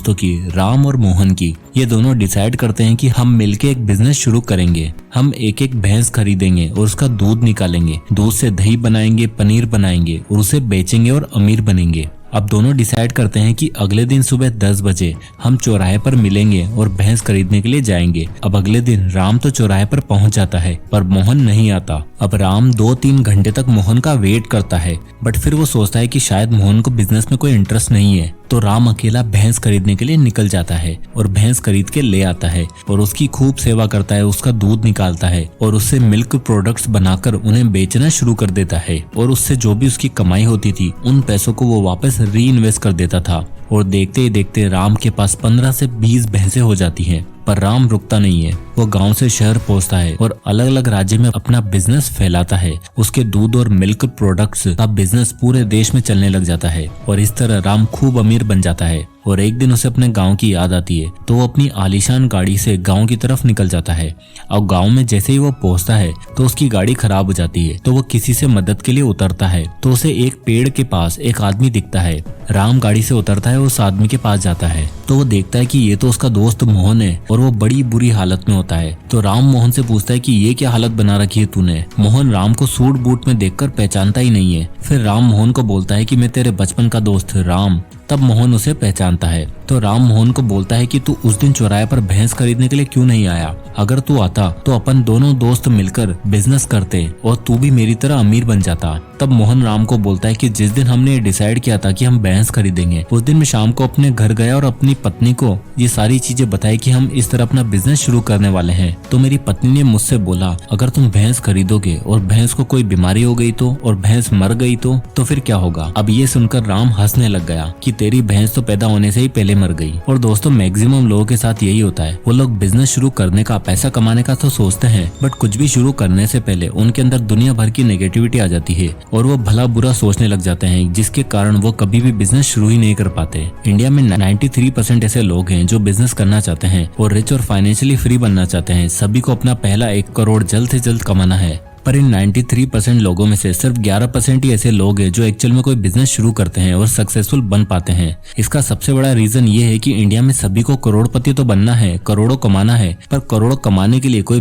दोस्तों की, राम और मोहन की। ये दोनों डिसाइड करते हैं कि हम मिलके एक बिजनेस शुरू करेंगे। हम एक एक भैंस खरीदेंगे और उसका दूध निकालेंगे, दूध से दही बनाएंगे, पनीर बनाएंगे और उसे बेचेंगे और अमीर बनेंगे। अब दोनों डिसाइड करते हैं कि अगले दिन सुबह 10 बजे हम चौराहे पर मिलेंगे और भैंस खरीदने के लिए जाएंगे। अब अगले दिन राम तो चौराहे पर पहुंच जाता है पर मोहन नहीं आता। अब राम 2-3 घंटे तक मोहन का वेट करता है, बट फिर वो सोचता है कि शायद मोहन को बिजनेस में कोई इंटरेस्ट नहीं है, तो राम अकेला भैंस खरीदने के लिए निकल जाता है और भैंस खरीद के ले आता है और उसकी खूब सेवा करता है, उसका दूध निकालता है और उससे मिल्क प्रोडक्ट्स बनाकर उन्हें बेचना शुरू कर देता है। और उससे जो भी उसकी कमाई होती थी उन पैसों को वो वापस री इन्वेस्ट कर देता था। और देखते ही देखते राम के पास 15 से 20 भैंसें हो जाती हैं। पर राम रुकता नहीं है, वो गांव से शहर पहुंचता है और अलग अलग राज्य में अपना बिजनेस फैलाता है। उसके दूध और मिल्क प्रोडक्ट्स का बिजनेस पूरे देश में चलने लग जाता है और इस तरह राम खूब अमीर बन जाता है। और एक दिन उसे अपने गांव की याद आती है तो वो अपनी आलीशान गाड़ी से गांव की तरफ निकल जाता है। और गांव में जैसे ही वो पहुंचता है तो उसकी गाड़ी खराब हो जाती है, तो वो किसी से मदद के लिए उतरता है तो उसे एक पेड़ के पास एक आदमी दिखता है। राम गाड़ी से उतरता है, उस आदमी के पास जाता है तो वो देखता है कि ये तो उसका दोस्त मोहन है और वो बड़ी बुरी हालत में होता है। तो राम मोहन से पूछता है कि ये क्या हालत बना रखी है तूने। मोहन राम को सूट बूट में देखकर पहचानता ही नहीं है। फिर राम मोहन को बोलता है कि मैं तेरे बचपन का दोस्त राम। तब मोहन उसे पहचानता है तो राम मोहन को बोलता है कि तू उस दिन चौराहे पर भैंस खरीदने के लिए क्यों नहीं आया। अगर तू आता तो अपन दोनों दोस्त मिलकर बिजनेस करते और तू भी मेरी तरह अमीर बन जाता। तब मोहन राम को बोलता है कि जिस दिन हमने डिसाइड किया था कि हम भैंस खरीदेंगे, उस दिन मैं शाम को अपने घर गया और अपनी पत्नी को ये सारी चीजें बताई कि हम इस तरह अपना बिजनेस शुरू करने वाले हैं। तो मेरी पत्नी ने मुझसे बोला, अगर तुम भैंस खरीदोगे और भैंस को कोई बीमारी हो गई तो, और भैंस मर गई तो फिर क्या होगा। अब ये सुनकर राम हंसने लग गया कि तेरी भैंस तो पैदा होने से ही पहले मर गई। और दोस्तों मैक्सिमम लोगों के साथ यही होता है, वो लोग बिजनेस शुरू करने का, पैसा कमाने का तो सोचते हैं, बट कुछ भी शुरू करने से पहले उनके अंदर दुनिया भर की नेगेटिविटी आ जाती है और वो भला बुरा सोचने लग जाते हैं, जिसके कारण वो कभी भी बिजनेस शुरू ही नहीं कर पाते। इंडिया में 93% ऐसे लोग हैं जो बिजनेस करना चाहते हैं और रिच और फाइनेंशियली फ्री बनना चाहते हैं। सभी को अपना पहला 1 करोड़ जल्द से जल्द कमाना है। पर इन 93% लोगों में से सिर्फ 11% ही ऐसे लोग हैं जो एक्चुअल में कोई बिजनेस शुरू करते हैं और सक्सेसफुल बन पाते हैं। इसका सबसे बड़ा रीजन ये है कि इंडिया में सभी को करोड़पति तो बनना है, करोड़ों कमाना है, पर करोड़ों कमाने के लिए कोई